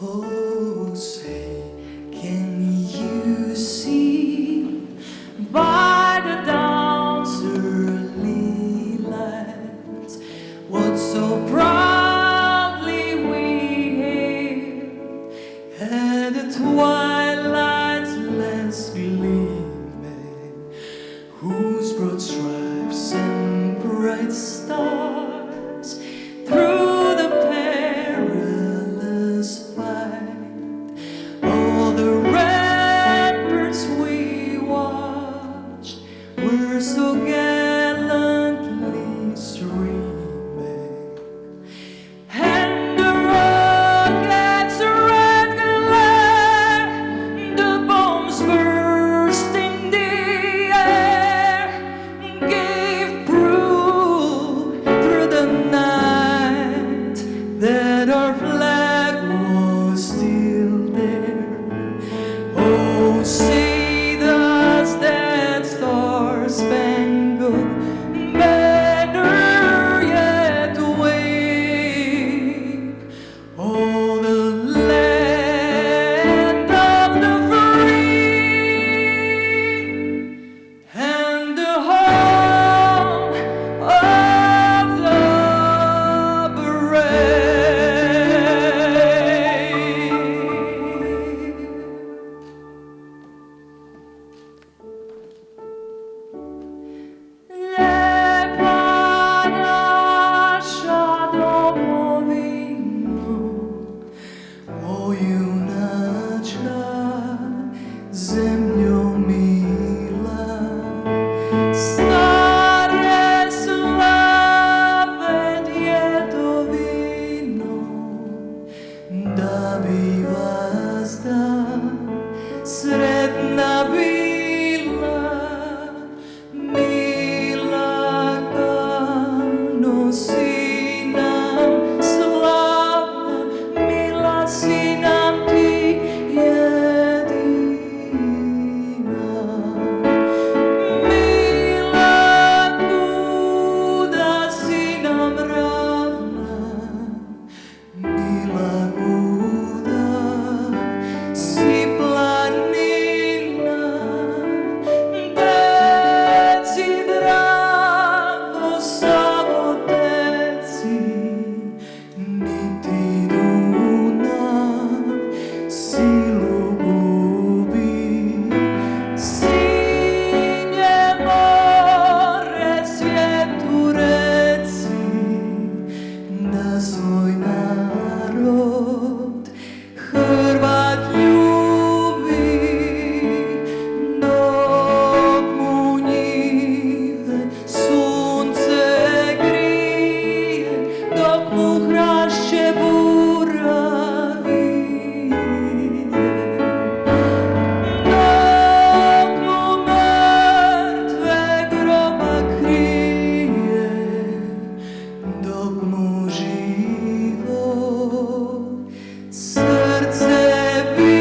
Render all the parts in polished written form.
Oh, say, can you see by the dawn's early light what so proudly we hailed at the twilight's last gleaming, whose broad stripes and bright stars through the perilous fight, all the ramparts we watched were so gallantly streaming, and the rockets' red glare, the bombs burst in the air, gave proof through the night that our flag was still there. Oh, see does that star-spangled banner yet wave? Oh, the land of the free and the home of the brave. Lijepa naša domovino, o junačka zemljo mila, stare slave djedovino, da bi vas dan sretna bila, mila nosi nam slava, mila si nam ti jedina. Mila kuda si nam ravna, mila kuda si planina, deci dravo samo deci, niti Dunav silu gubi, sinje more svijetu reci, da svoj narod Hrvat ljubi, dok mu njive sunce grije, dok mu hrašće bura vije, dok mu mrtve groba krije, dok mu živo srce bije.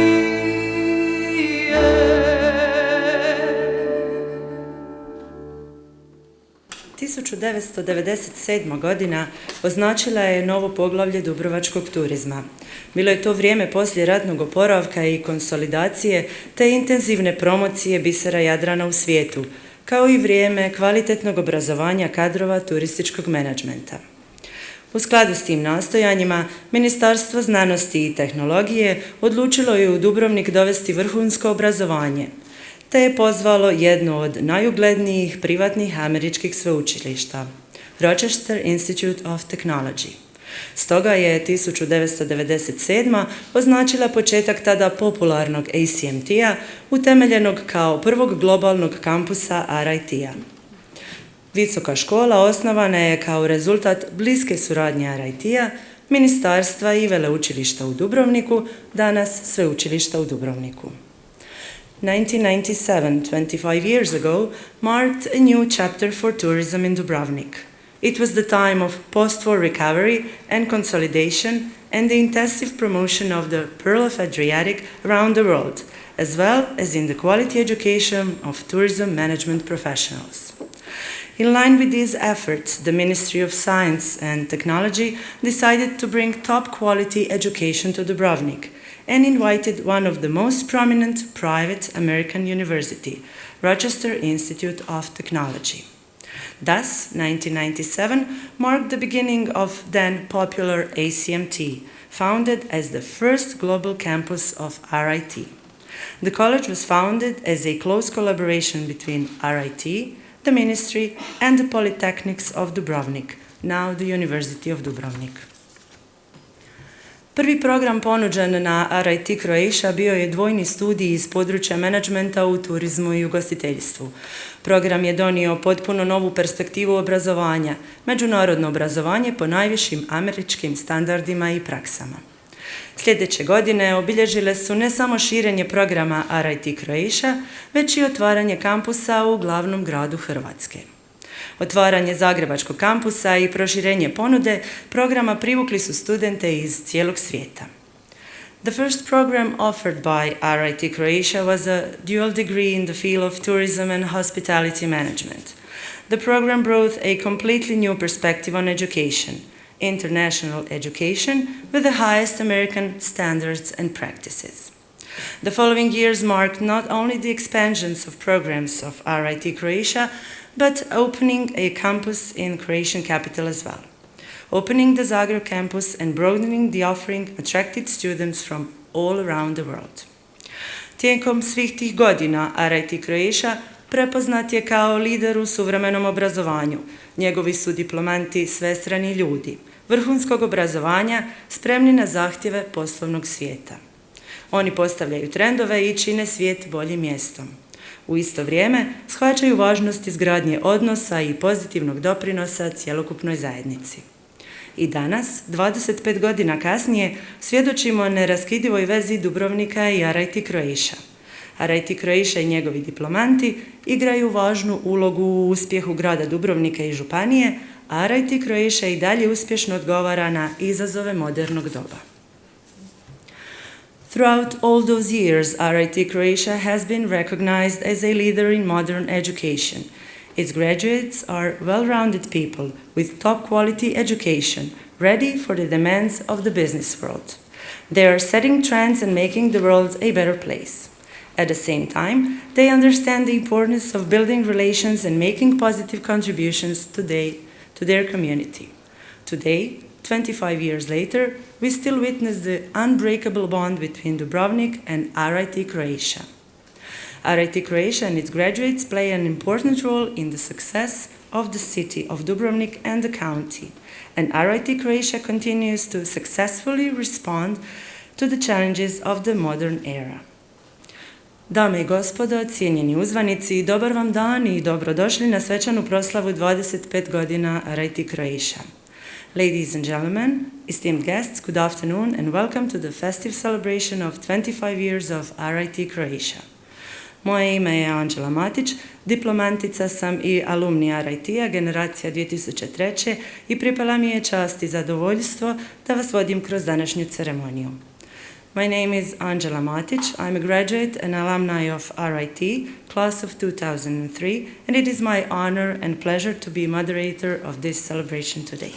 1997. godina označila je novo poglavlje dubrovačkog turizma. Bilo je to vrijeme poslije ratnog oporavka i konsolidacije te intenzivne promocije bisera Jadrana u svijetu, kao i vrijeme kvalitetnog obrazovanja kadrova turističkog menadžmenta. U skladu s tim nastojanjima, Ministarstvo znanosti i tehnologije odlučilo je u Dubrovnik dovesti vrhunsko obrazovanje, te je pozvalo jedno od najuglednijih privatnih američkih sveučilišta, Rochester Institute of Technology. Stoga je 1997. označila početak tada popularnog ACMT-a, utemeljenog kao prvog globalnog kampusa RIT-a. Visoka škola osnovana je kao rezultat bliske suradnje RIT-a, ministarstva i veleučilišta u Dubrovniku, danas sveučilišta u Dubrovniku. 1997, 25 years ago, marked a new chapter for tourism in Dubrovnik. It was the time of post-war recovery and consolidation and the intensive promotion of the Pearl of Adriatic around the world, as well as in the quality education of tourism management professionals. In line with these efforts, the Ministry of Science and Technology decided to bring top-quality education to Dubrovnik and invited one of the most prominent private American university, Rochester Institute of Technology. Thus, 1997 marked the beginning of then popular ACMT, founded as the first global campus of RIT. The college was founded as a close collaboration between RIT, the Ministry, and the Polytechnics of Dubrovnik, now the University of Dubrovnik. Prvi program ponuđen na RIT Croatia bio je dvojni studij iz područja menadžmenta u turizmu i ugostiteljstvu. Program je donio potpuno novu perspektivu obrazovanja, međunarodno obrazovanje po najvišim američkim standardima i praksama. Sljedeće godine obilježile su ne samo širenje programa RIT Croatia, već i otvaranje kampusa u glavnom gradu Hrvatske. Otvaranje Zagrebačkog kampusa i proširenje ponude programa privukli su studente iz cijelog svijeta. The first program offered by RIT Croatia was a dual degree in the field of tourism and hospitality management. The program brought a completely new perspective on education, international education with the highest American standards and practices. The following years marked not only the expansions of programs of RIT Croatia, but opening a campus in Croatian capital as well. Opening the Zagreb campus and broadening the offering attracted students from all around the world. Tijekom svih tih godina RIT Croatia prepoznat je kao lider u suvremenom obrazovanju. Njegovi su diplomanti svestrani ljudi, vrhunskog obrazovanja, spremni na zahtjeve poslovnog svijeta. Oni postavljaju trendove i čine svijet boljim mjestom. U isto vrijeme shvaćaju važnost izgradnje odnosa i pozitivnog doprinosa cjelokupnoj zajednici. I danas, 25 godina kasnije, svjedočimo neraskidivoj vezi Dubrovnika i RIT Croatia. RIT Croatia i njegovi diplomanti igraju važnu ulogu u uspjehu grada Dubrovnika i županije, a RIT Croatia i dalje uspješno odgovara na izazove modernog doba. Throughout all those years, RIT Croatia has been recognized as a leader in modern education. Its graduates are well-rounded people with top-quality education, ready for the demands of the business world. They are setting trends and making the world a better place. At the same time, they understand the importance of building relations and making positive contributions to their community. Today, 25 years later, we still witness the unbreakable bond between Dubrovnik and RIT Croatia. RIT Croatia and its graduates play an important role in the success of the city of Dubrovnik and the county, and RIT Croatia continues to successfully respond to the challenges of the modern era. Dame i gospodo, cijenjeni uzvanici, dobar vam dan i dobrodošli na svečanu proslavu 25 godina RIT Croatia. Ladies and gentlemen, esteemed guests, good afternoon and welcome to the festive celebration of 25 years of RIT Croatia. Moje ime je Anđela Matić, diplomantica sam i alumni RIT-a generacija 2003. I pripala mi je čast i zadovoljstvo da vas vodim kroz današnju ceremoniju. My name is Anđela Matić. I'm a graduate and alumni of RIT, class of 2003, and it is my honor and pleasure to be moderator of this celebration today.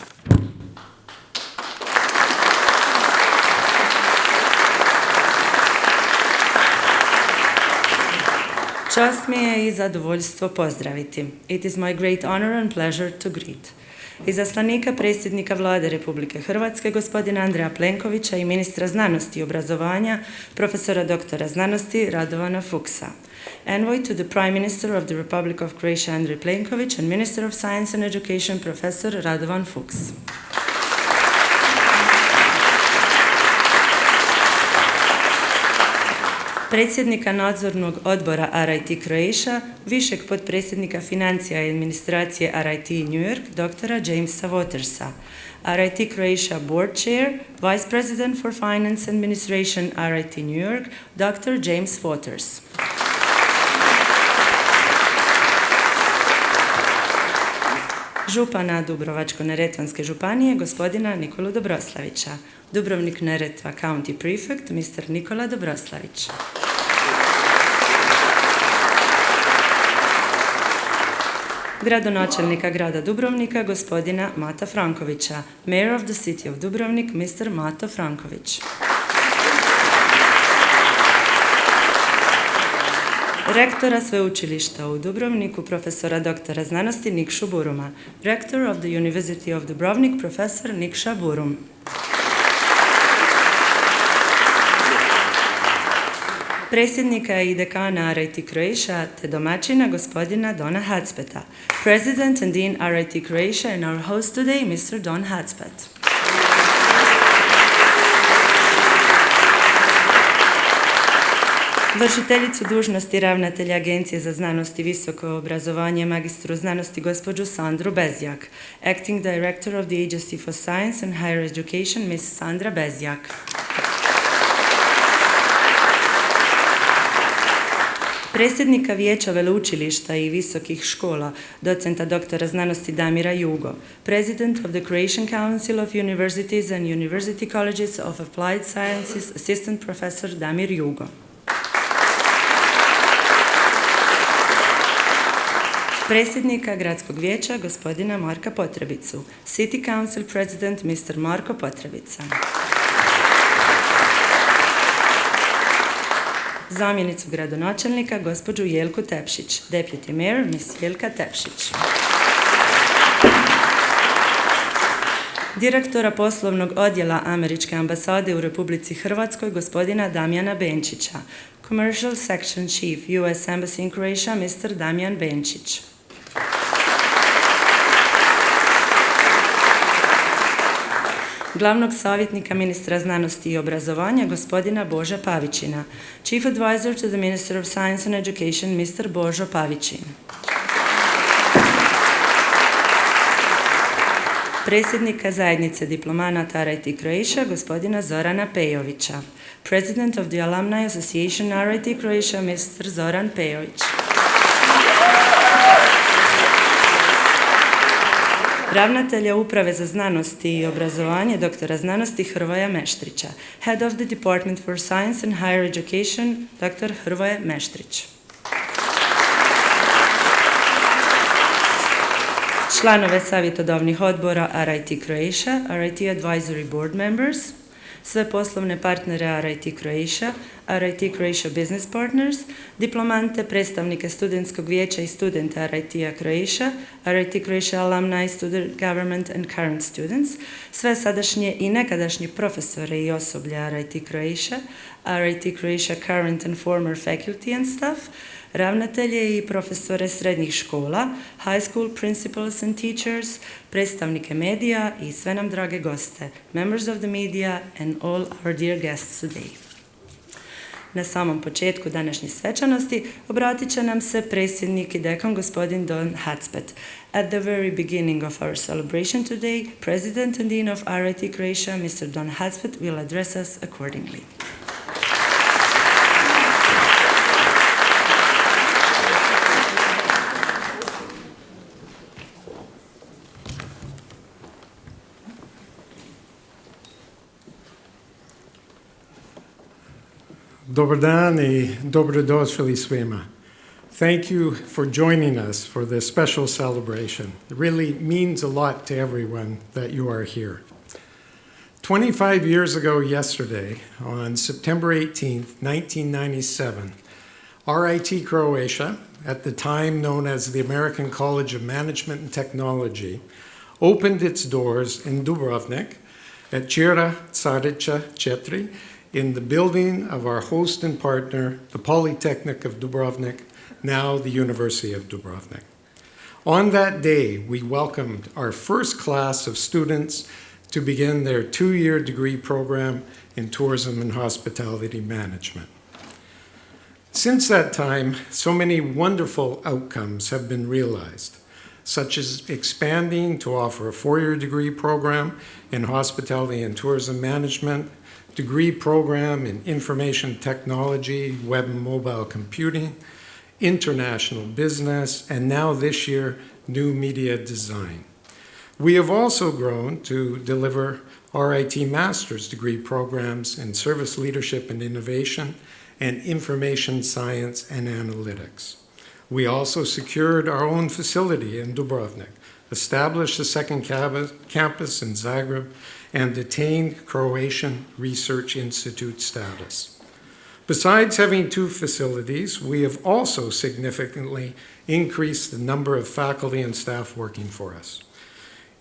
Čast mi je i zadovoljstvo pozdraviti. It is my great honor and pleasure to greet. Izaslanika predsjednika Vlade Republike Hrvatske, gospodina Andreja Plenkovića i ministra znanosti i obrazovanja, profesora doktora znanosti Radovana Fuchsa. Envoy to the Prime Minister of the Republic of Croatia Andrej Plenković and Minister of Science and Education, Professor Radovan Fuchs. Predsjednika nadzornog odbora RIT Croatia, višeg potpredsjednika financija i administracije RIT New York, doktora Jamesa Watersa, RIT Croatia Board Chair, Vice President for Finance Administration RIT New York, Dr. James Waters. Župana Dubrovačko-neretvanske županije, gospodina Nikolu Dobroslavića. Dubrovnik-Neretva County Prefect, Mr. Nikola Dobroslavić. gradonačelnika grada Dubrovnika, gospodina Mata Frankovića, Mayor of the City of Dubrovnik, Mr. Mato Franković. Rektora sveučilišta u Dubrovniku, profesora doktora znanosti Nikšu Buruma. Rector of the University of Dubrovnik, profesor Nikša Burum. Predsjednika i dekana RIT Croatia te domaćina gospodina Dona Hadspeta. President and Dean RIT Croatia and our host today, Mr. Don Hadspet. Vršiteljicu dužnosti ravnatelja Agencije za znanost i visoko obrazovanje, magistru znanosti gospođu Sandru Bezjak. Acting Director of the Agency for Science and Higher Education, Ms. Sandra Bezjak. Predsjednika Vijeća veleučilišta i visokih škola, docenta doktora znanosti Damira Jugo. President of the Croatian Council of Universities and University Colleges of Applied Sciences, Assistant Professor Damir Jugo. Predsjednika Gradskog vijeća gospodina Marka Potrebicu. City Council President Mr. Marko Potrebica. Zamjenicu gradonačelnika gospođu Jelku Tepšić. Deputy Mayor Miss Jelka Tepšić. Direktora poslovnog odjela Američke ambasade u Republici Hrvatskoj gospodina Damjana Benčića. Commercial Section Chief U.S. Embassy in Croatia Mr. Damjan Benčić. Glavnog savjetnika ministra znanosti i obrazovanja gospodina Boža Pavićina. Chief Advisor to the Minister of Science and Education Mr. Božo Pavićin. Predsjednika zajednice diplomanata RIT Croatia gospodina Zorana Pejovića. President of the Alumni Association RIT Croatia Mr. Zoran Pejović. Ravnatelja Uprave za znanost i obrazovanje doktora znanosti Hrvoja Meštrića. Head of the Department for Science and Higher Education dr. Hrvoje Meštrić. Članove savjetodavnih odbora RIT Croatia, RIT Advisory Board Members, sve poslovne partnere RIT Croatia, RIT Croatia Business Partners, diplomante, predstavnike studentskog vijeća i studenta RIT-a Croatia, RIT Croatia Alumni, Student Government and Current Students, sve sadašnje i nekadašnje profesore i osoblje RIT Croatia, RIT Croatia Current and Former Faculty and Staff, ravnatelje i profesore srednjih škola, high school principals and teachers, predstavnike medija i sve nam drage goste, members of the media and all our dear guests today. Na samom početku današnje svečanosti obratit će nam se predsjednik i dekan gospodin Don Hadspet. At the very beginning of our celebration today, President and Dean of RIT Croatia, Mr. Don Hadspet, will address us accordingly. Dobar dan I dobrodošli svima. Thank you for joining us for this special celebration. It really means a lot to everyone that you are here. 25 years ago yesterday, on September 18th, 1997, RIT Croatia, at the time known as the American College of Management and Technology, opened its doors in Dubrovnik at Ćira Carića 4, in the building of our host and partner, the Polytechnic of Dubrovnik, now the University of Dubrovnik. On that day, we welcomed our first class of students to begin their 2-year degree program in tourism and hospitality management. Since that time, so many wonderful outcomes have been realized, such as expanding to offer a 4-year degree program in hospitality and tourism management, degree program in information technology, web and mobile computing, international business, and now this year, new media design. We have also grown to deliver RIT master's degree programs in service leadership and innovation and information science and analytics. We also secured our own facility in Dubrovnik, established a second campus in Zagreb, and attained Croatian Research Institute status. Besides having 2 facilities, we have also significantly increased the number of faculty and staff working for us.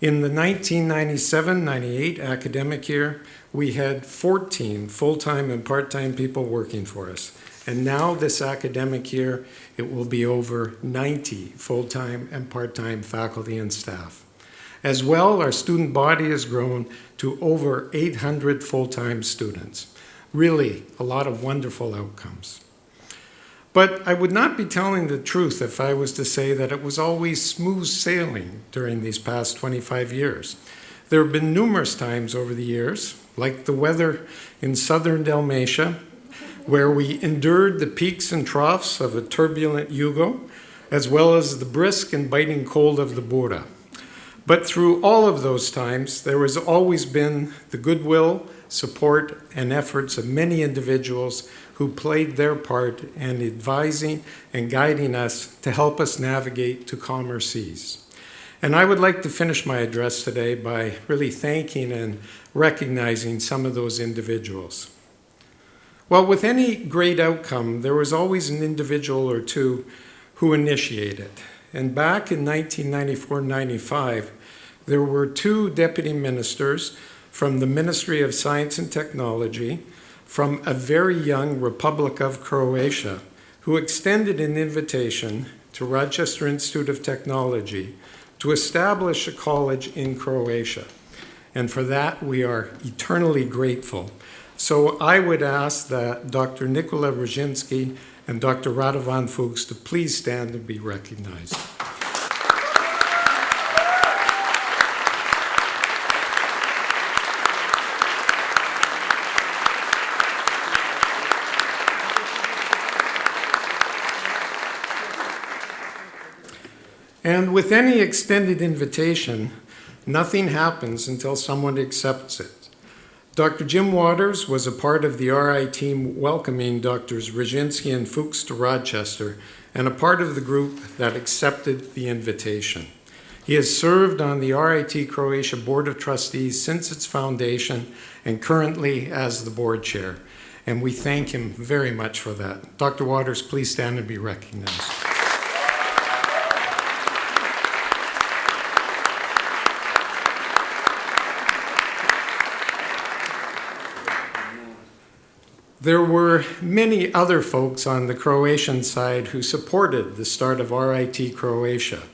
In the 1997-98 academic year, we had 14 full-time and part-time people working for us. And now this academic year, it will be over 90 full-time and part-time faculty and staff. As well, our student body has grown to over 800 full-time students. Really, a lot of wonderful outcomes. But I would not be telling the truth if I was to say that it was always smooth sailing during these past 25 years. There have been numerous times over the years, like the weather in southern Dalmatia, where we endured the peaks and troughs of a turbulent Yugo, as well as the brisk and biting cold of the Bura. But through all of those times, there has always been the goodwill, support, and efforts of many individuals who played their part in advising and guiding us to help us navigate to calmer seas. And I would like to finish my address today by really thanking and recognizing some of those individuals. Well, with any great outcome, there was always an individual or two who initiated. And back in 1994-95, there were 2 deputy ministers from the Ministry of Science and Technology from a very young Republic of Croatia who extended an invitation to Rochester Institute of Technology to establish a college in Croatia. And for that, we are eternally grateful. So I would ask that Dr. Nikola Brzezinski and Dr. Radovan Fuchs to please stand and be recognized. And with any extended invitation, nothing happens until someone accepts it. Dr. Jim Waters was a part of the RI team welcoming Drs. Brzezinski and Fuchs to Rochester and a part of the group that accepted the invitation. He has served on the RIT Croatia Board of Trustees since its foundation and currently as the board chair. And we thank him very much for that. Dr. Waters, please stand and be recognized. There were many other folks on the Croatian side who supported the start of RIT Croatia.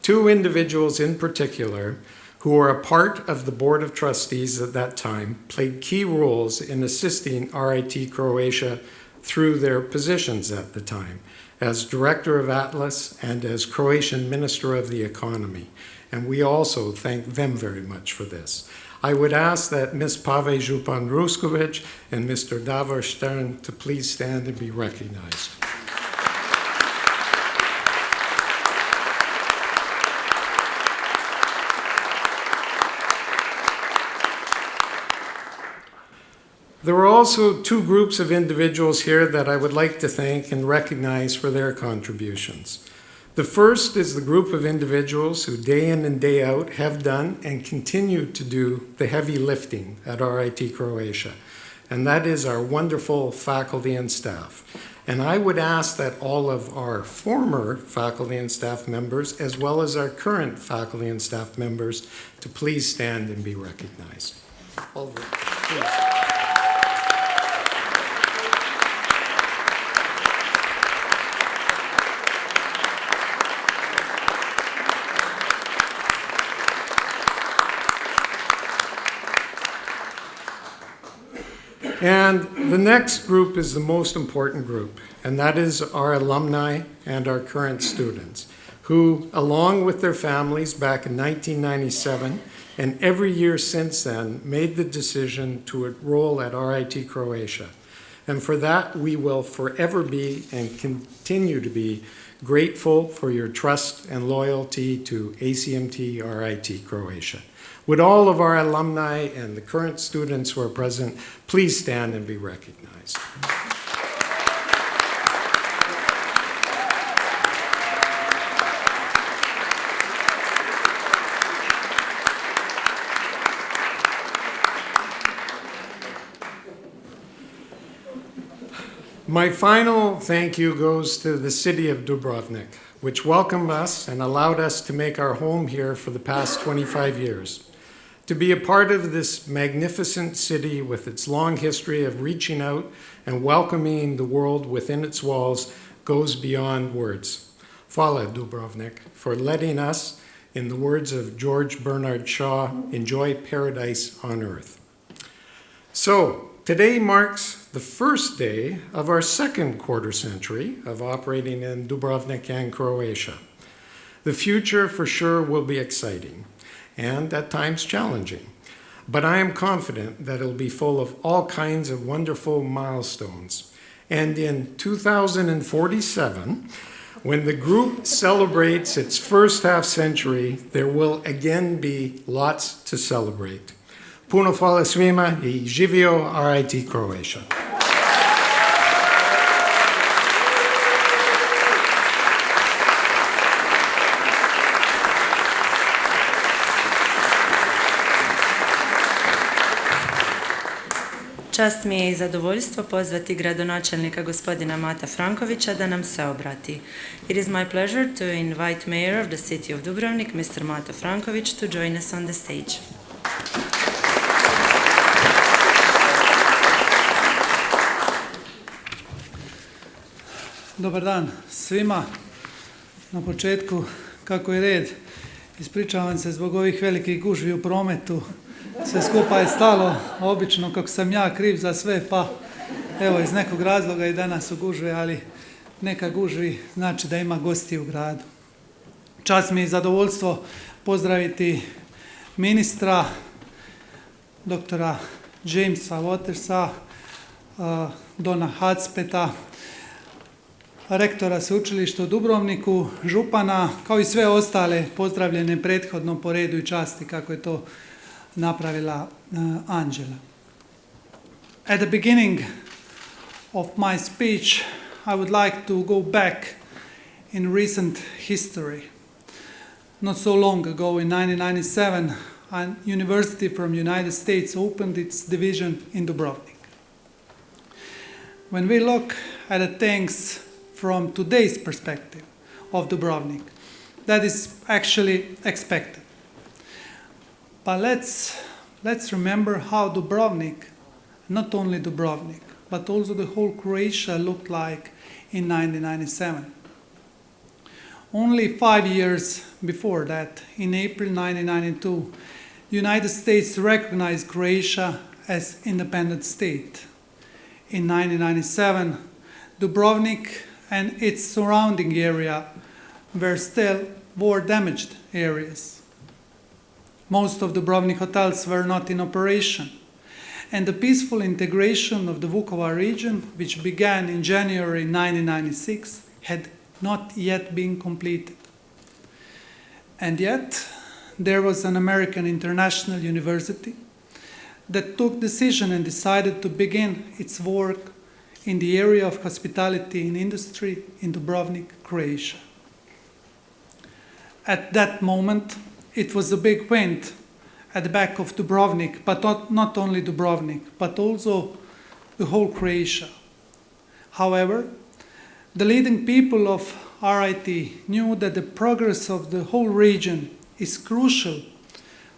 2 individuals in particular, who were a part of the Board of Trustees at that time, played key roles in assisting RIT Croatia through their positions at the time, as Director of Atlas and as Croatian Minister of the Economy. And we also thank them very much for this. I would ask that Ms. Pave Župan-Ruskovic and Mr. Davor Stern to please stand and be recognized. There were also 2 groups of individuals here that I would like to thank and recognize for their contributions. The first is the group of individuals who day in and day out have done and continue to do the heavy lifting at RIT Croatia, and that is our wonderful faculty and staff. And I would ask that all of our former faculty and staff members, as well as our current faculty and staff members, to please stand and be recognized. Oliver, please. And the next group is the most important group, and that is our alumni and our current students, who, along with their families back in 1997 and every year since then, made the decision to enroll at RIT Croatia. And for that, we will forever be and continue to be grateful for your trust and loyalty to ACMT RIT Croatia. Would all of our alumni and the current students who are present please stand and be recognized. My final thank you goes to the city of Dubrovnik, which welcomed us and allowed us to make our home here for the past 25 years. To be a part of this magnificent city with its long history of reaching out and welcoming the world within its walls goes beyond words. Hvala Dubrovnik for letting us, in the words of George Bernard Shaw, enjoy paradise on earth. So, today marks the first day of our second quarter century of operating in Dubrovnik and Croatia. The future for sure will be exciting and at times challenging, but I am confident that it'll be full of all kinds of wonderful milestones. And in 2047, when the group celebrates its first half century, there will again be lots to celebrate. Puno hvala svima I živio RIT Croatia. Čast mi je I zadovoljstvo pozvati gradonačelnika gospodina Mata Frankovića da nam se obrati. It is my pleasure to invite Mayor of the City of Dubrovnik, Mr. Mato Franković, to join us on the stage. Dobar dan svima. Na početku, kako je red, ispričavam se zbog ovih velikih gužvi u prometu. Sve skupa je stalo, obično kako sam ja kriv za sve, pa evo iz nekog razloga I danas u gužve, ali neka gužvi znači da ima gosti u gradu. Čast mi I zadovoljstvo pozdraviti ministra, doktora Jamesa Watersa, Dona Hacpeta, rektora sveučilišta u Dubrovniku, župana, kao I sve ostale pozdravljene prethodno po redu I časti kako je to napravila Anđela. At the beginning of my speech, I would like to go back in recent history. Not so long ago, in 1997, a university from United States opened its division in Dubrovnik. When we look at the things from today's perspective of Dubrovnik, that is actually expected. But let's remember how Dubrovnik, not only Dubrovnik, but also the whole Croatia looked like in 1997. Only 5 years before that, in April 1992, the United States recognized Croatia as independent state. In 1997, Dubrovnik and its surrounding area were still war-damaged areas. Most of Dubrovnik hotels were not in operation, and the peaceful integration of the Vukovar region, which began in January 1996, had not yet been completed. And yet, there was an American international university that took decision and decided to begin its work in the area of hospitality and industry in Dubrovnik, Croatia. At that moment, it was a big wind at the back of Dubrovnik, but not only Dubrovnik, but also the whole Croatia. However, the leading people of RIT knew that the progress of the whole region is crucial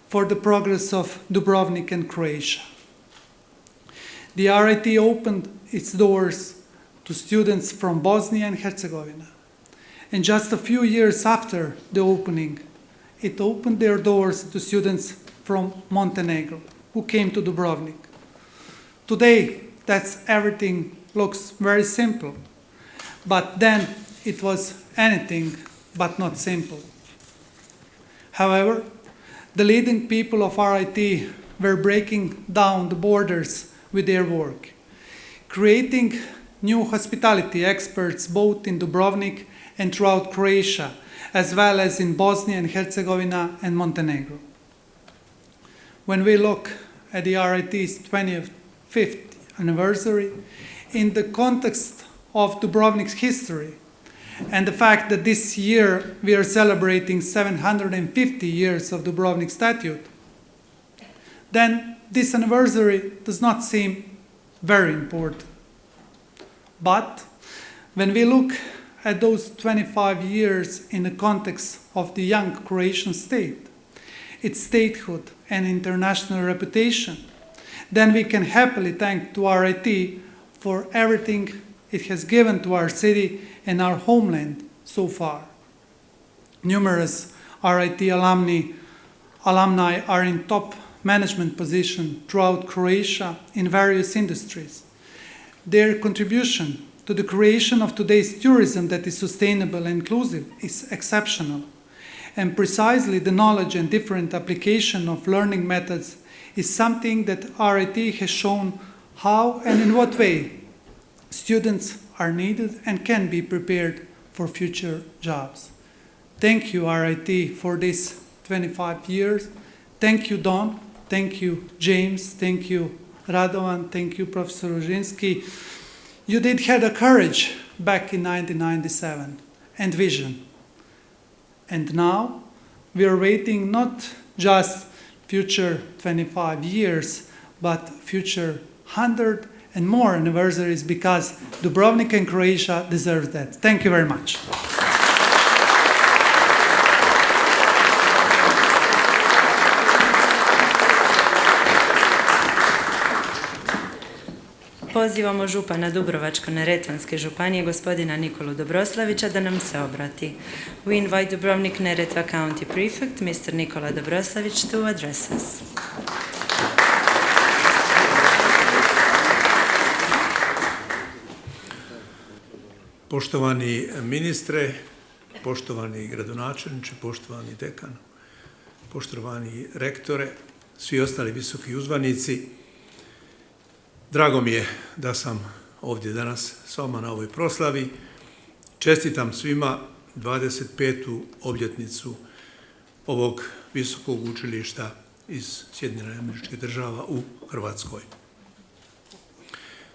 for the progress of Dubrovnik and Croatia. The RIT opened its doors to students from Bosnia and Herzegovina, and just a few years after the opening, it opened their doors to students from Montenegro who came to Dubrovnik. Today, everything looks very simple, but then it was anything but not simple. However, the leading people of RIT were breaking down the borders with their work, creating new hospitality experts both in Dubrovnik and throughout Croatia, as well as in Bosnia and Herzegovina and Montenegro. When we look at the RIT's 25th anniversary, in the context of Dubrovnik's history, and the fact that this year we are celebrating 750 years of Dubrovnik Statute, then this anniversary does not seem very important. But when we look at those 25 years in the context of the young Croatian state, its statehood and international reputation, then we can happily thank to RIT for everything it has given to our city and our homeland so far. Numerous RIT alumni are in top management position throughout Croatia in various industries. Their contribution to the creation of today's tourism that is sustainable and inclusive is exceptional. And precisely the knowledge and different application of learning methods is something that RIT has shown how and in what way students are needed and can be prepared for future jobs. Thank you, RIT, for this 25 years. Thank you, Don. Thank you, James. Thank you, Radovan. Thank you, Professor Rozinski. You did have the courage back in 1997 and vision. And now we are waiting not just future 25 years, but future 100 and more anniversaries, because Dubrovnik and Croatia deserves that. Thank you very much. Pozivamo župana Dubrovačko-neretvanske županije, gospodina Nikolu Dobroslavića, da nam se obrati. We invite Dubrovnik-Neretva County Prefect, Mr. Nikola Dobroslavić, to address us. Poštovani ministre, poštovani gradonačelniče, poštovani dekan, poštovani rektore, svi ostali visoki uzvanici, drago mi je da sam ovdje danas s vama na ovoj proslavi. Čestitam svima 25. obljetnicu ovog visokog učilišta iz Sjedinjenih Američkih Država u Hrvatskoj.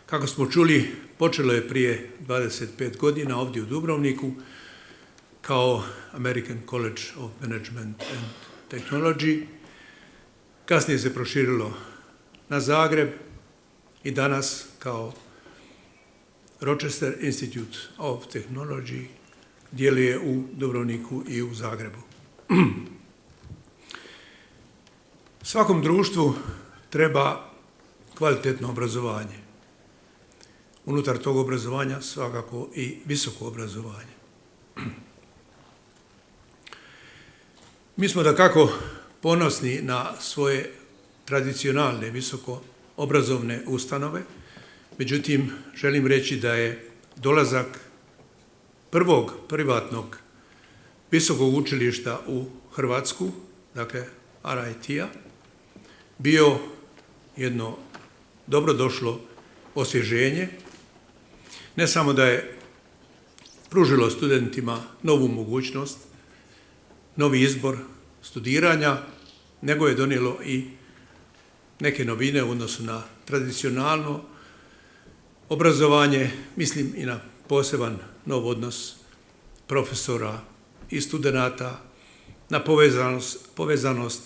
Kako smo čuli, počelo je prije 25 godina ovdje u Dubrovniku kao American College of Management and Technology. Kasnije se proširilo na Zagreb i danas kao Rochester Institute of Technology djeluje u Dubrovniku i u Zagrebu. Svakom društvu treba kvalitetno obrazovanje. Unutar tog obrazovanja svakako i visoko obrazovanje. Mi smo dakako ponosni na svoje tradicionalne visoko obrazovne ustanove, međutim želim reći da je dolazak prvog privatnog visokog učilišta u Hrvatsku, dakle RIT-a, bio jedno dobrodošlo osvježenje. Ne samo da je pružilo studentima novu mogućnost, novi izbor studiranja, nego je donijelo i neke novine u odnosu na tradicionalno obrazovanje, mislim i na poseban nov odnos profesora i studenata, na povezanost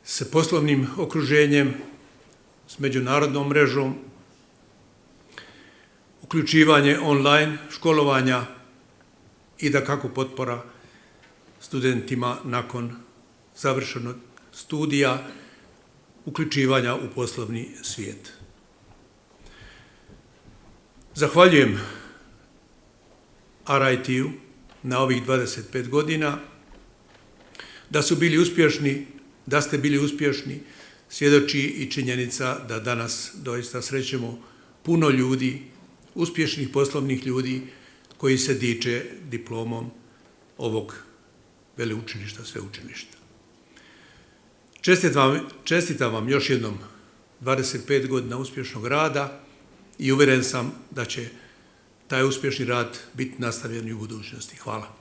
s poslovnim okruženjem, s međunarodnom mrežom, uključivanje online školovanja i dakako potpora studentima nakon završenog studija, uključivanja u poslovni svijet. Zahvaljujem RIT-u na ovih 25 godina. Da su bili uspješni, da ste bili uspješni, svjedoči i činjenica da danas doista srećemo puno ljudi, uspješnih poslovnih ljudi koji se diče diplomom ovog veleučilišta, sveučilišta. Čestitam vam još jednom 25 godina uspješnog rada i uvjeren sam da će taj uspješni rad biti nastavljen i u budućnosti. Hvala.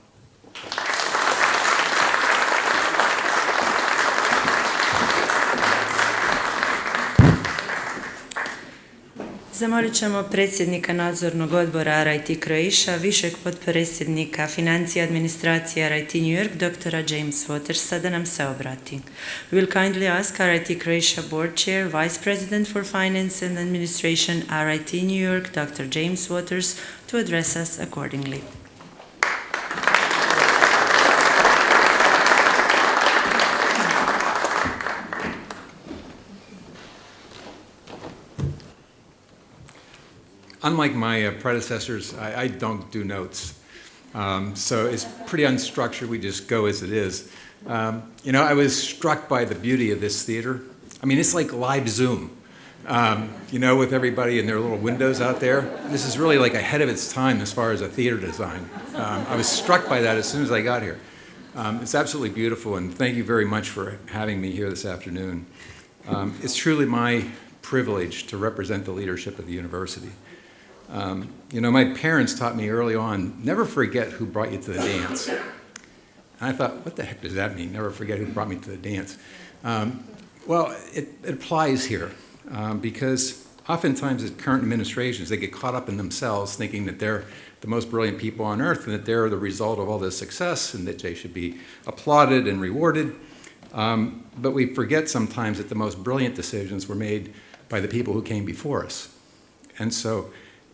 Zamolit ćemo predsjednika nadzornog odbora RIT Croatia, višeg potpredsjednika financija administracije RIT New York, dr. James Watersa, da nam se obrati. We will kindly ask RIT Croatia Board Chair, Vice President for Finance and Administration, RIT New York, Dr. James Waters, to address us accordingly. Unlike my predecessors, I don't do notes. So it's pretty unstructured. We just go as it is. I was struck by the beauty of this theater. I mean, it's like live Zoom, with everybody in their little windows out there. This is really like ahead of its time as far as a theater design. I was struck by that as soon as I got here. It's absolutely beautiful, and thank you very much for having me here this afternoon. It's truly my privilege to represent the leadership of the university. My parents taught me early on, never forget who brought you to the dance. And I thought, what the heck does that mean, never forget who brought me to the dance? It applies here because oftentimes as current administrations, they get caught up in themselves thinking that they're the most brilliant people on earth and that they're the result of all this success and that they should be applauded and rewarded. But we forget sometimes that the most brilliant decisions were made by the people who came before us. And so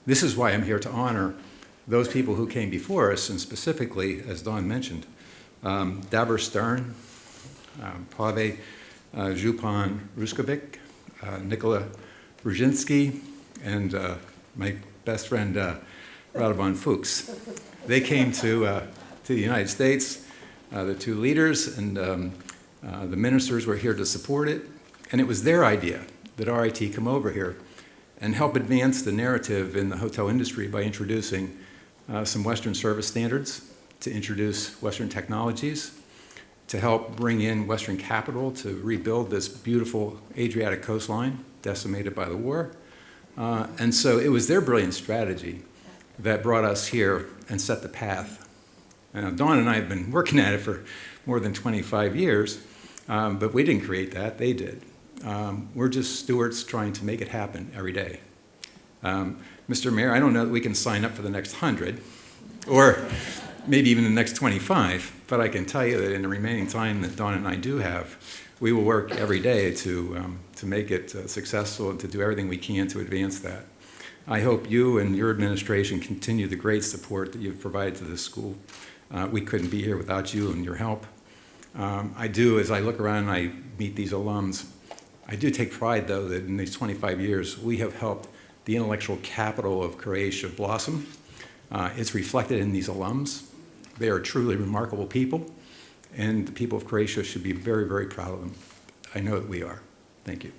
this is why I'm here to honor those people who came before us, and specifically, as Dawn mentioned, Davor Stern, Pavel Župan Ruskovic, Nikola Brzezinski, and my best friend Radovan Fuchs. They came to the United States, the two leaders, and the ministers were here to support it, and it was their idea that RIT come over here and help advance the narrative in the hotel industry by introducing some Western service standards, to introduce Western technologies, to help bring in Western capital to rebuild this beautiful Adriatic coastline decimated by the war. And so it was their brilliant strategy that brought us here and set the path. Dawn and I have been working at it for more than 25 years, but we didn't create that, they did. We're just stewards trying to make it happen every day. Mr. Mayor, I don't know that we can sign up for the next 100, or maybe even the next 25, but I can tell you that in the remaining time that Dawn and I do have, we will work every day to make it successful and to do everything we can to advance that. I hope you and your administration continue the great support that you've provided to this school. We couldn't be here without you and your help. I do, as I look around and I meet these alums, I do take pride, though, that in these 25 years, we have helped the intellectual capital of Croatia blossom. It's reflected in these alums. They are truly remarkable people, and the people of Croatia should be very, very proud of them. I know that we are. Thank you.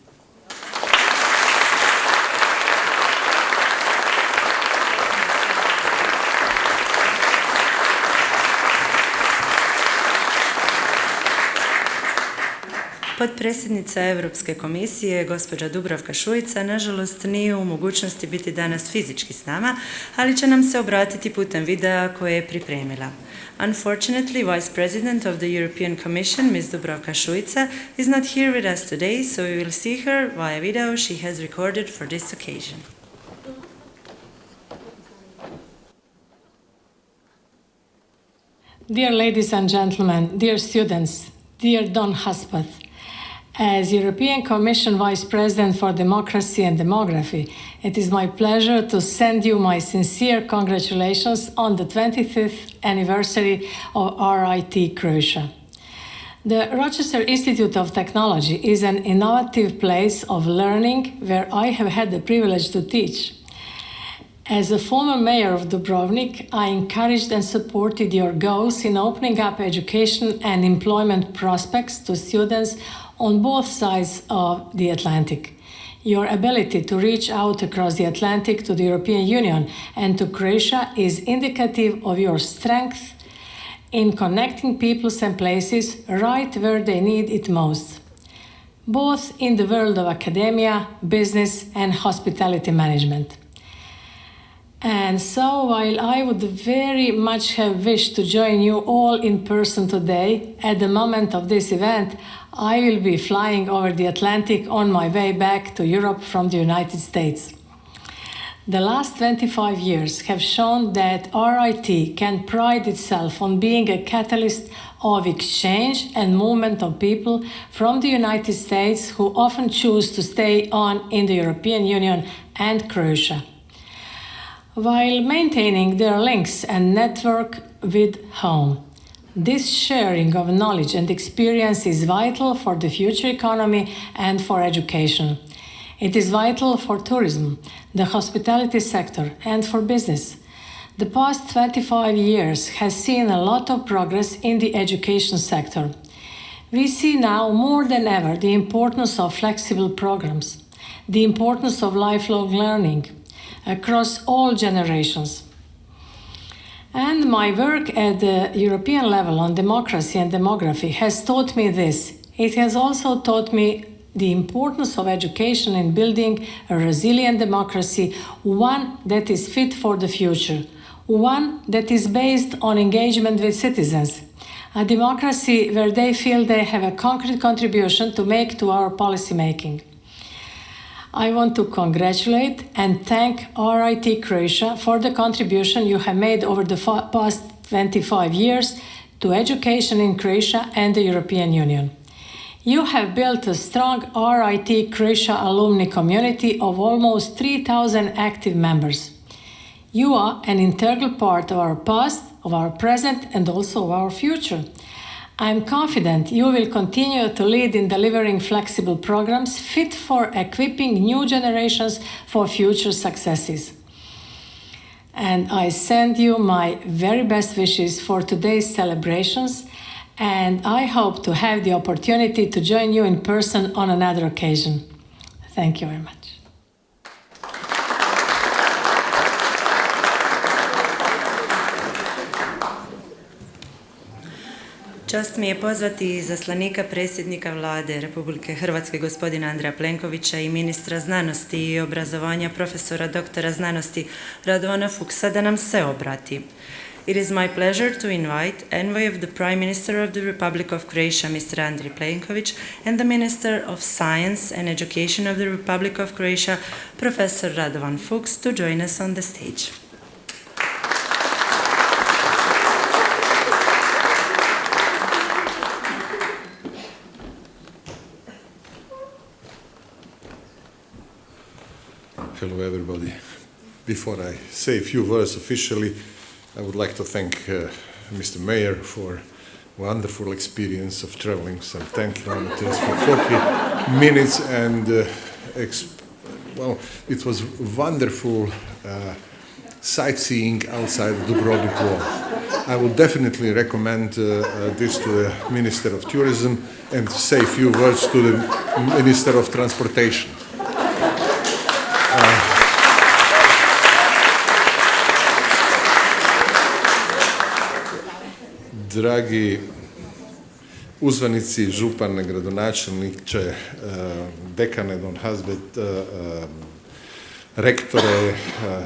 Potpredsjednica Europske komisije, gospođa Dubravka Šuica, nažalost nije u mogućnosti biti danas fizički s nama, ali će nam se obratiti putem videa koje je pripremila. Unfortunately, Vice President of the European Commission, Ms. Dubravka Šuica, is not here with us today, so we will see her via video she has recorded for this occasion. Dear ladies and gentlemen, dear students, dear Don Haspath, as European Commission Vice President for Democracy and Demography, it is my pleasure to send you my sincere congratulations on the 25th anniversary of RIT Croatia. The Rochester Institute of Technology is an innovative place of learning where I have had the privilege to teach. As a former mayor of Dubrovnik, I encouraged and supported your goals in opening up education and employment prospects to students on both sides of the Atlantic. Your ability to reach out across the Atlantic to the European Union and to Croatia is indicative of your strength in connecting peoples and places right where they need it most, both in the world of academia, business, and hospitality management. And so, while I would very much have wished to join you all in person today, at the moment of this event, I will be flying over the Atlantic on my way back to Europe from the United States. The last 25 years have shown that RIT can pride itself on being a catalyst of exchange and movement of people from the United States who often choose to stay on in the European Union and Croatia, while maintaining their links and network with home. This sharing of knowledge and experience is vital for the future economy and for education. It is vital for tourism, the hospitality sector, and for business. The past 25 years has seen a lot of progress in the education sector. We see now more than ever the importance of flexible programs, the importance of lifelong learning across all generations. And my work at the European level on democracy and demography has taught me this. It has also taught me the importance of education in building a resilient democracy, one that is fit for the future, one that is based on engagement with citizens, a democracy where they feel they have a concrete contribution to make to our policy making. I want to congratulate and thank RIT Croatia for the contribution you have made over the past 25 years to education in Croatia and the European Union. You have built a strong RIT Croatia alumni community of almost 3,000 active members. You are an integral part of our past, of our present, and also of our future. I am confident you will continue to lead in delivering flexible programs fit for equipping new generations for future successes. And I send you my very best wishes for today's celebrations, and I hope to have the opportunity to join you in person on another occasion. Thank you very much. Čast mi je pozvati izaslanika predsjednika Vlade Republike Hrvatske gospodina Andreja Plenkovića i ministra znanosti i obrazovanja profesora doktora znanosti Radovana Fuchsa da nam se obrati. It is my pleasure to invite envoy of the Prime Minister of the Republic of Croatia, Mr. Andrej Plenković, and the Minister of Science and Education of the Republic of Croatia, Professor Radovan Fuchs, to join us on the stage. Hello, everybody. Before I say a few words officially, I would like to thank Mr. Mayor for wonderful experience of traveling. So thank you, volunteers, for 40 minutes. And well, it was wonderful sightseeing outside Dubrovnik wall. I would definitely recommend this to the Minister of Tourism and say a few words to the Minister of Transportation. Dragi uzvanici, župane, gradonačelniče, dekane, Don Hazbet, rektore,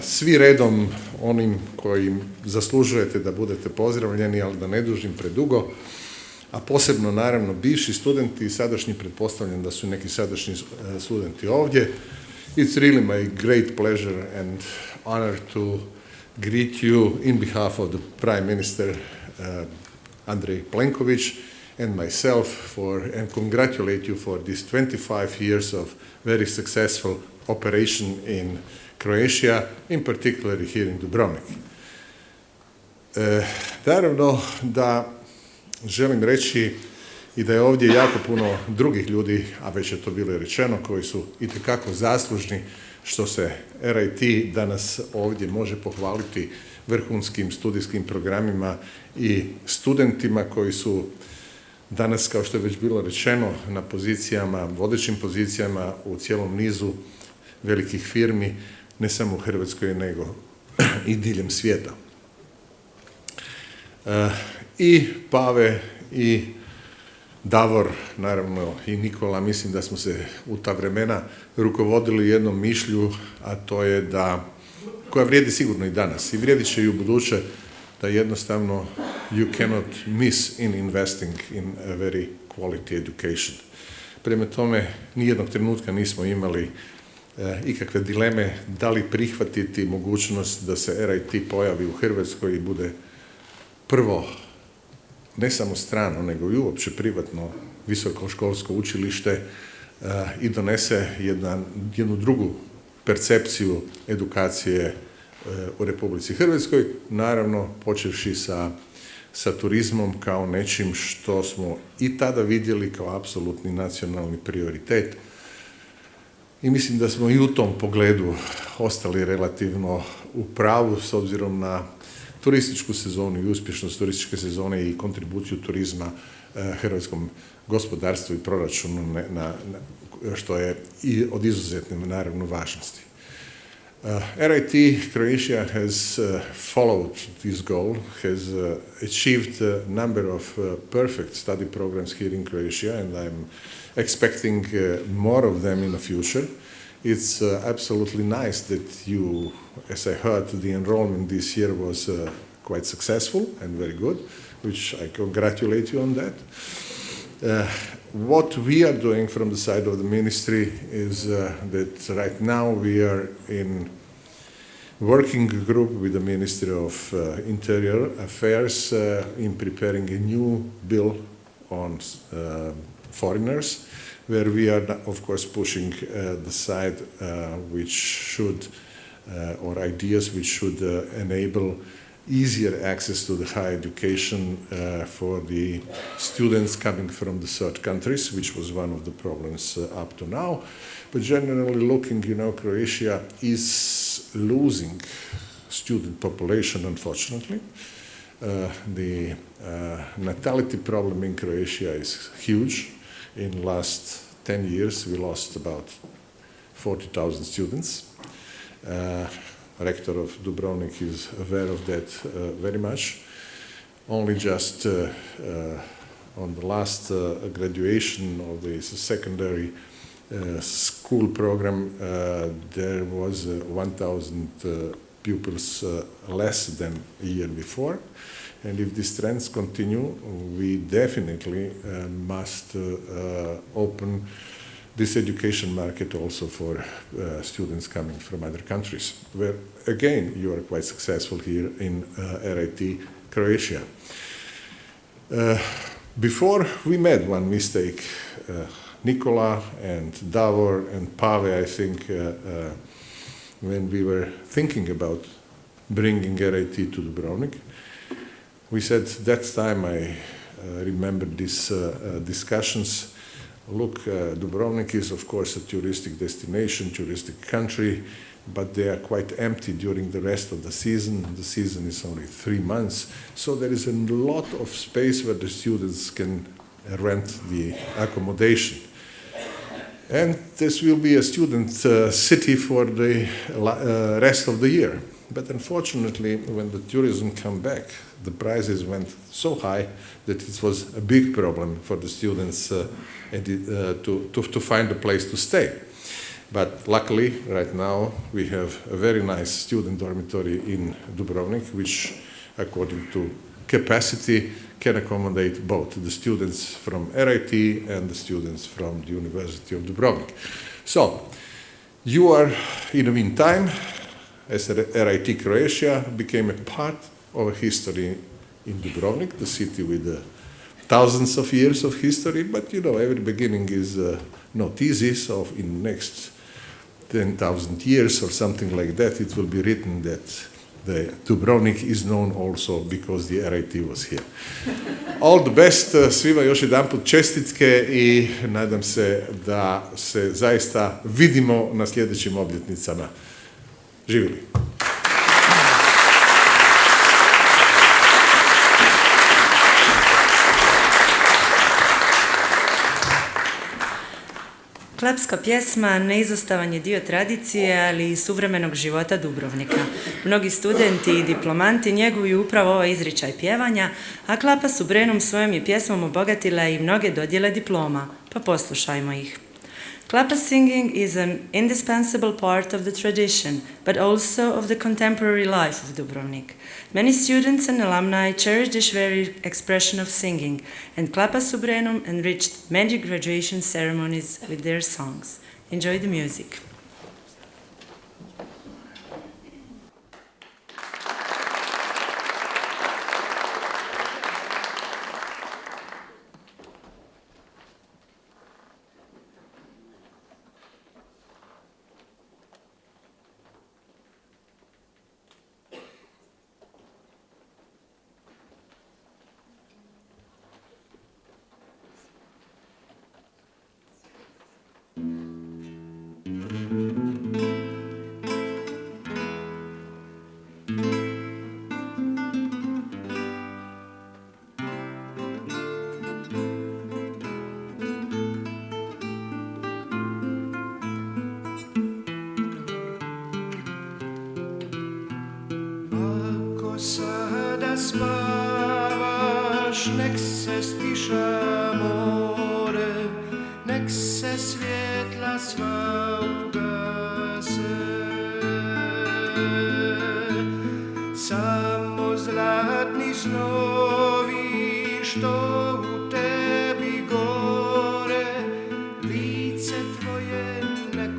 svi redom onim kojim zaslužujete da budete pozdravljeni, ali da ne dužim predugo, a posebno naravno bivši studenti i sadašnji, pretpostavljam da su neki sadašnji studenti ovdje. It's really my great pleasure and honor to greet you in behalf of the Prime Minister Andrej Plenković and myself and congratulate you for this 25 years of very successful operation in Croatia, in particular here in Dubrovnik. Naravno da želim reći i da je ovdje jako puno drugih ljudi, a već je to bilo rečeno, koji su itekako zaslužni što se RIT danas ovdje može pohvaliti vrhunskim studijskim programima i studentima koji su danas, kao što je već bilo rečeno, na pozicijama, vodećim pozicijama u cijelom nizu velikih firmi, ne samo u Hrvatskoj, nego i diljem svijeta. I Pave i Davor, naravno i Nikola, mislim da smo se u ta vremena rukovodili jednom mišlju, a to je da, koja vrijedi sigurno i danas i vrijedit će i u buduće, da jednostavno you cannot miss in investing in a very quality education. Prema tome, nijednog trenutka nismo imali ikakve dileme da li prihvatiti mogućnost da se RIT pojavi u Hrvatskoj i bude prvo ne samo strano, nego i uopće privatno visokoškolsko učilište i donese jednu drugu percepciju edukacije u Republici Hrvatskoj, naravno počevši sa turizmom kao nečim što smo i tada vidjeli kao apsolutni nacionalni prioritet. I mislim da smo i u tom pogledu ostali relativno u pravu s obzirom na turističku sezonu i uspješnost turističke sezone i kontribuciju turizma hrvatskom gospodarstvu i proračunu, što je i od izuzetne naravno važnosti. RIT Croatia has followed this goal, has achieved a number of perfect study programs here in Croatia, and I'm expecting more of them in the future. It's absolutely nice that you, as I heard, the enrollment this year was quite successful and very good, which I congratulate you on that. What we are doing from the side of the ministry is that right now we are in working group with the Ministry of Interior Affairs in preparing a new bill on foreigners, where we are, of course, pushing the side which should, or ideas which should enable easier access to the higher education for the students coming from the third countries, which was one of the problems up to now. But generally looking, Croatia is losing student population, unfortunately. The natality problem in Croatia is huge. In the last 10 years, we lost about 40,000 students. Rector of Dubrovnik is aware of that very much. Only just on the last graduation of the secondary school program, there was 1,000 pupils less than a year before. And if these trends continue, we definitely must open this education market also for students coming from other countries, where again you are quite successful here in RIT Croatia. Before we made one mistake, Nikola and Davor and Pave, I think, when we were thinking about bringing RIT to Dubrovnik, we said that time, I remember these discussions. Look, Dubrovnik is of course a touristic destination, touristic country, but they are quite empty during the rest of the season. The season is only 3 months, so there is a lot of space where the students can rent the accommodation. And this will be a student city for the rest of the year. But unfortunately, when the tourism came back, the prices went so high that it was a big problem for the students to find a place to stay. But luckily, right now, we have a very nice student dormitory in Dubrovnik, which, according to capacity, can accommodate both the students from RIT and the students from the University of Dubrovnik. So, you are, in the meantime, as RIT Croatia became a part of history in Dubrovnik, the city with thousands of years of history, but every beginning is not easy, so in the next 10,000 years or something like that, it will be written that the Dubrovnik is known also because the RIT was here. All the best, svima još jedanput čestitke i nadam se da se zaista vidimo na sljedećim obljetnicama. Živjeli! Klapska pjesma neizostavan je dio tradicije, ali i suvremenog života Dubrovnika. Mnogi studenti i diplomanti njeguju upravo ovaj izričaj pjevanja, a Klapa su Brenom svojom je pjesmom obogatila i mnoge dodjele diploma, pa poslušajmo ih. Klapa singing is an indispensable part of the tradition, but also of the contemporary life of Dubrovnik. Many students and alumni cherish this very expression of singing, and Klapa su Brenom enriched many graduation ceremonies with their songs. Enjoy the music. sada spavaš, nek se stiša more, nek se svjetla sva ugase. Samo zlatni snovi što u tebi gore, lice tvoje nek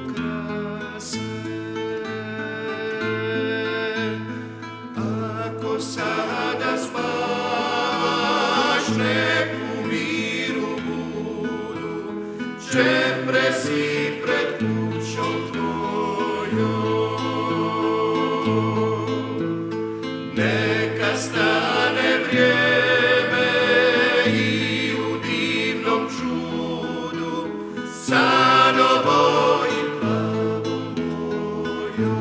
ukrase. Ako sada spavaš, nek u miru budu čepresi pred kućom tvojom. Neka stane vrijeme i u divnom čudu sanovo i plavo mojo.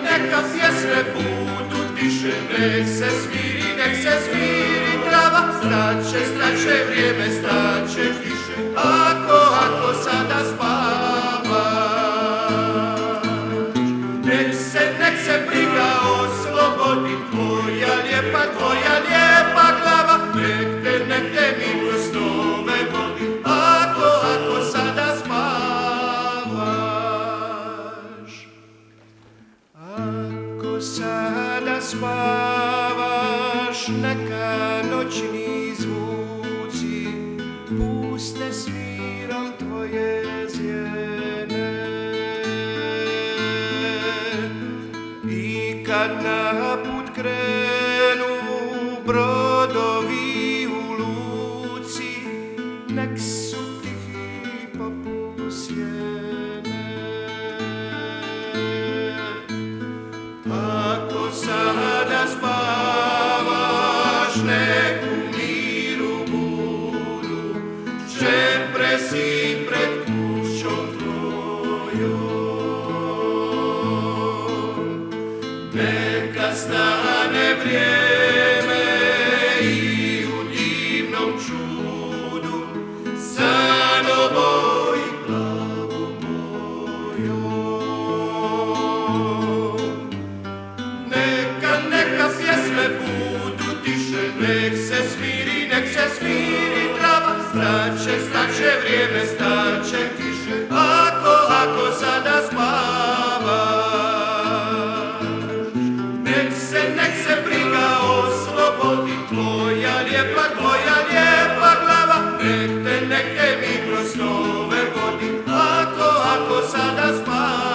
Neka pjesme budu tiše, nek se smiri trava, staće vrijeme, staće kiše, ako sada spavaš. Nek se briga oslobodi tvoja lijepa glava, nek te mi kroz snove vodi, ako sada spavaš. Ako sada spavaš, neka noćni zvuci puste svirom tvoje zjene. I kad na put krenu brodovi u luci, nek su tihi poput sjene. Ako sada spavaš, nek u miru budu čepresi pred kućom tvojom. Neka stane vrijeme i u divnom čudu sanovo i plavo mojo. Neka pjesme budu tiše, nek se smiri trava, staće vrijeme, staće kiše, ako sada spavaš. Nek se briga oslobodi tvoja lijepa glava, nek te mi kroz snove vodi, ako sada spavaš.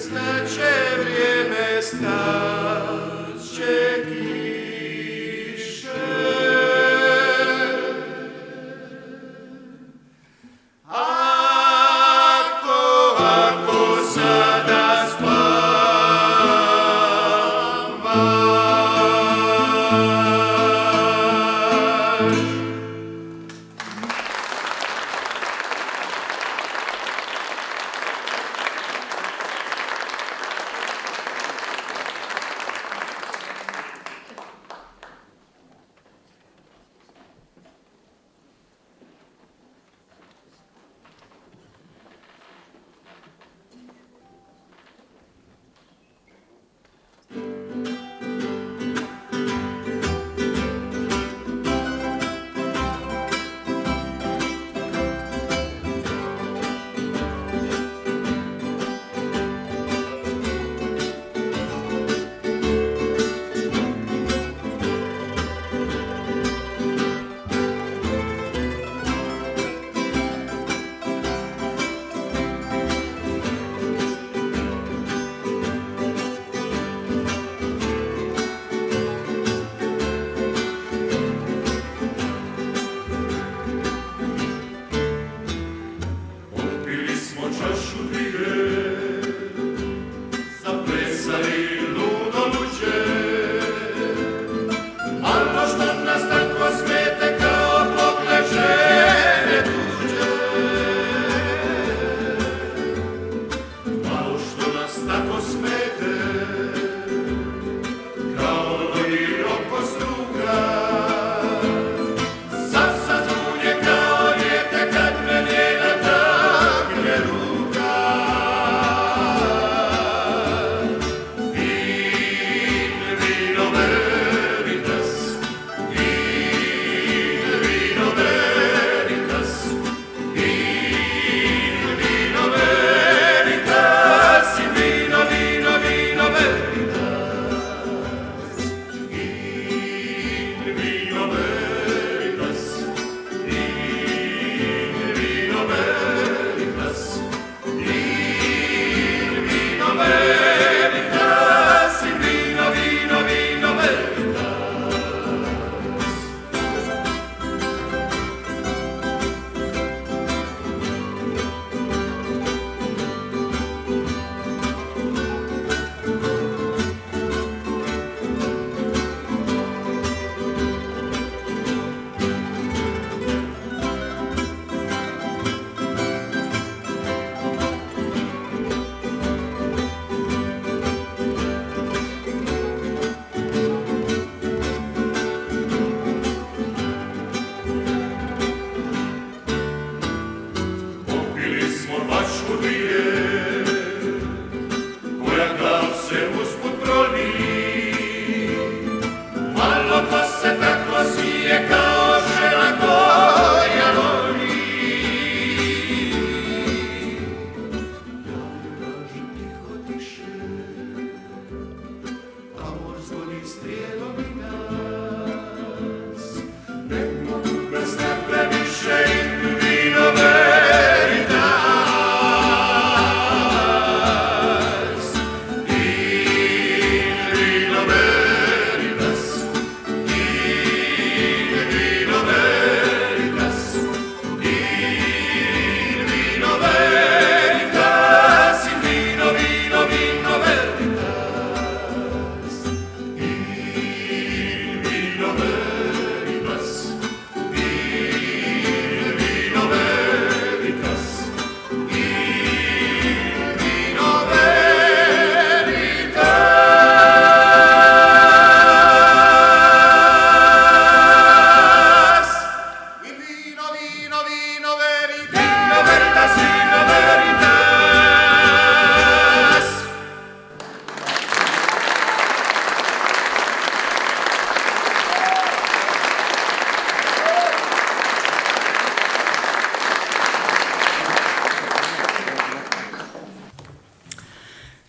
Staće vrijeme, staće kiše. Ako sada spavaš.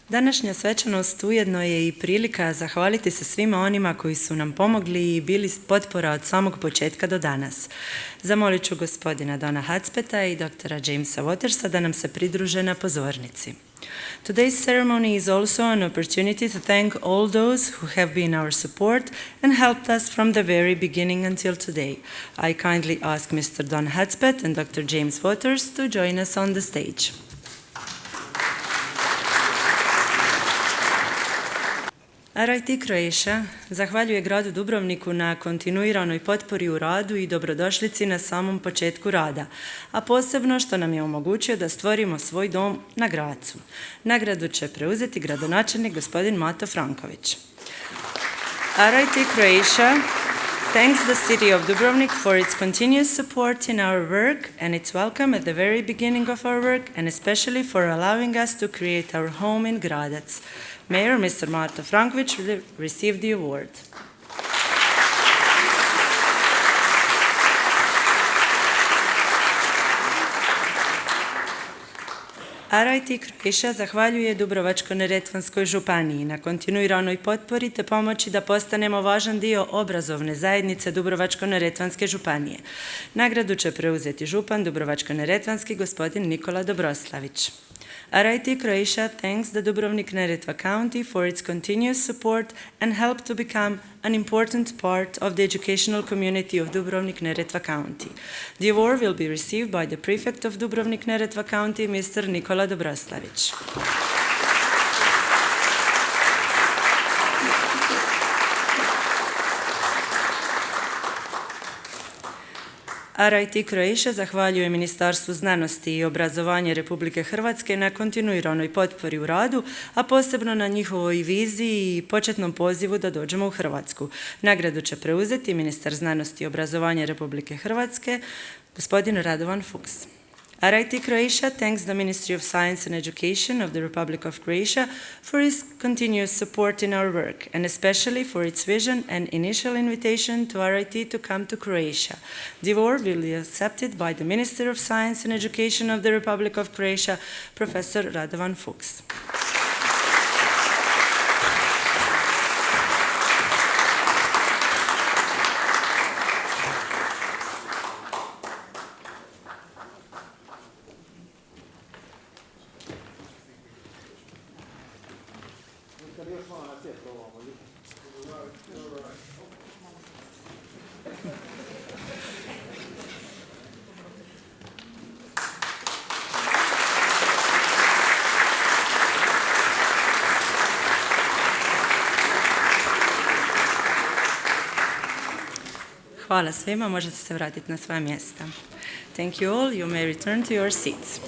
Današnja svečanost ujedno je i prilika zahvaliti se svima onima koji su nam pomogli i bili potpora od samog početka do danas. Zamolit ću gospodina Dona Hudspeta i doktora Jamesa Watersa da nam se pridruže na pozornici. Today's ceremony is also an opportunity to thank all those who have been our support and helped us from the very beginning until today. I kindly ask Mr. Don Hudspet and Dr. James Waters to join us on the stage. RIT Croatia zahvaljuje gradu Dubrovniku na kontinuiranoj potpori u radu i dobrodošlici na samom početku rada, a posebno što nam je omogućio da stvorimo svoj dom na Gracu. Nagradu će preuzeti gradonačelnik gospodin Mato Franković. RIT Croatia thanks the city of Dubrovnik for its continuous support in our work and its welcome at the very beginning of our work, and especially for allowing us to create our home in Gradac. Mayor Mr. Mato Franković will receive the award. RIT Croatia zahvaljuje Dubrovačko-neretvanskoj županiji na kontinuiranoj potpori te pomoći da postanemo važan dio obrazovne zajednice Dubrovačko-neretvanske županije. Nagradu će preuzeti župan Dubrovačko-neretvanski gospodin Nikola Dobroslavić. RIT Croatia thanks the Dubrovnik-Neretva County for its continuous support and help to become an important part of the educational community of Dubrovnik-Neretva County. The award will be received by the prefect of Dubrovnik-Neretva County, Mr. Nikola Dobroslavić. RIT Croatia zahvaljuje Ministarstvu znanosti i obrazovanja Republike Hrvatske na kontinuiranoj potpori u radu, a posebno na njihovoj viziji i početnom pozivu da dođemo u Hrvatsku. Nagradu će preuzeti ministar znanosti i obrazovanja Republike Hrvatske, gospodin Radovan Fuchs. RIT Croatia thanks the Ministry of Science and Education of the Republic of Croatia for its continuous support in our work, and especially for its vision and initial invitation to RIT to come to Croatia. The award will be accepted by the Minister of Science and Education of the Republic of Croatia, Professor Radovan Fuchs. Hvala svima, možete se vratiti na svoja mjesta. Thank you all, you may return to your seats.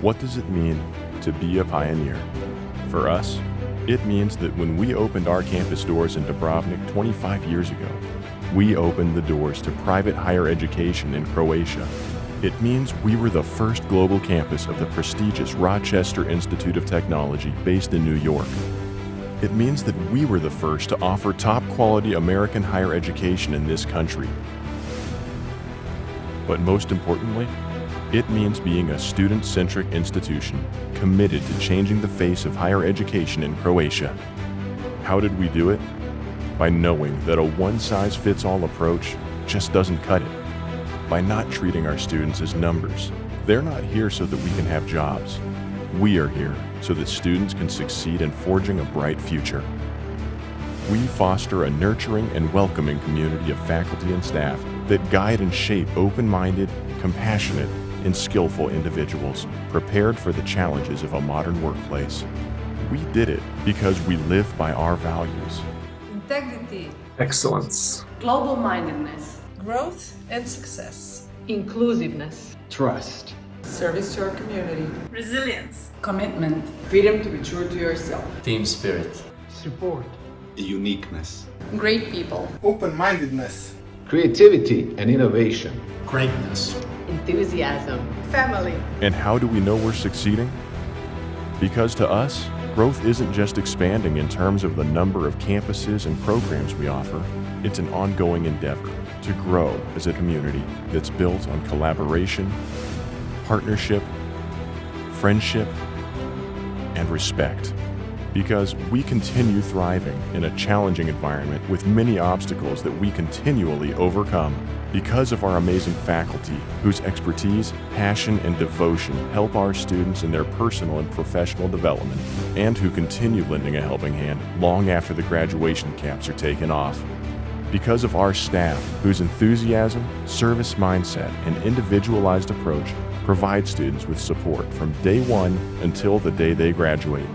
What does it mean to be a pioneer? For us, it means that when we opened our campus doors in Dubrovnik 25 years ago, we opened the doors to private higher education in Croatia. It means we were the first global campus of the prestigious Rochester Institute of Technology based in New York. It means that we were the first to offer top-quality American higher education in this country. But most importantly, it means being a student-centric institution committed to changing the face of higher education in Croatia. How did we do it? By knowing that a one-size-fits-all approach just doesn't cut it. By not treating our students as numbers. They're not here so that we can have jobs. We are here so that students can succeed in forging a bright future. We foster a nurturing and welcoming community of faculty and staff that guide and shape open-minded, compassionate, and skillful individuals prepared for the challenges of a modern workplace. We did it because we live by our values. Integrity, Excellence, global mindedness, growth and success, inclusiveness, trust, service to our community, resilience, commitment, freedom to be true to yourself, team spirit, support, uniqueness, great people, open-mindedness, creativity and innovation, greatness, enthusiasm, family. And how do we know we're succeeding? Because to us, growth isn't just expanding in terms of the number of campuses and programs we offer. It's an ongoing endeavor to grow as a community that's built on collaboration, partnership, friendship, and respect. Because we continue thriving in a challenging environment with many obstacles that we continually overcome. Because of our amazing faculty, whose expertise, passion, and devotion help our students in their personal and professional development, and who continue lending a helping hand long after the graduation caps are taken off. Because of our staff, whose enthusiasm, service mindset, and individualized approach provide students with support from day one until the day they graduate.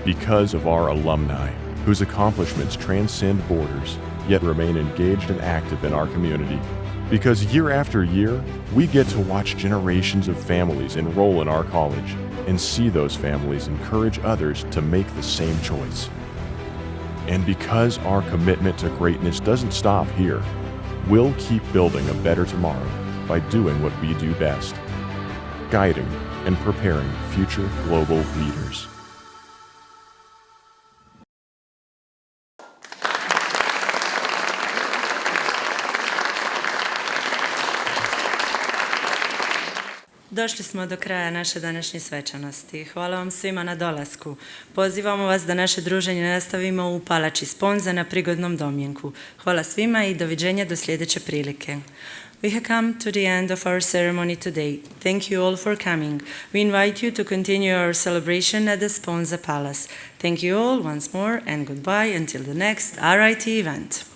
Because of our alumni, whose accomplishments transcend borders, yet remain engaged and active in our community. Because year after year, we get to watch generations of families enroll in our college and see those families encourage others to make the same choice. And because our commitment to greatness doesn't stop here, we'll keep building a better tomorrow by doing what we do best, guiding and preparing future global leaders. Došli smo do kraja naše današnje svečanosti. Hvala vam svima na dolasku. Pozivamo vas da naše druženje nastavimo u palači Sponza na prigodnom domjenku. Hvala svima i doviđenja do sljedeće prilike. We have come to the end of our ceremony today. Thank you all for coming. We invite you to continue our celebration at the Sponza Palace. Thank you all once more and goodbye until the next RIT event.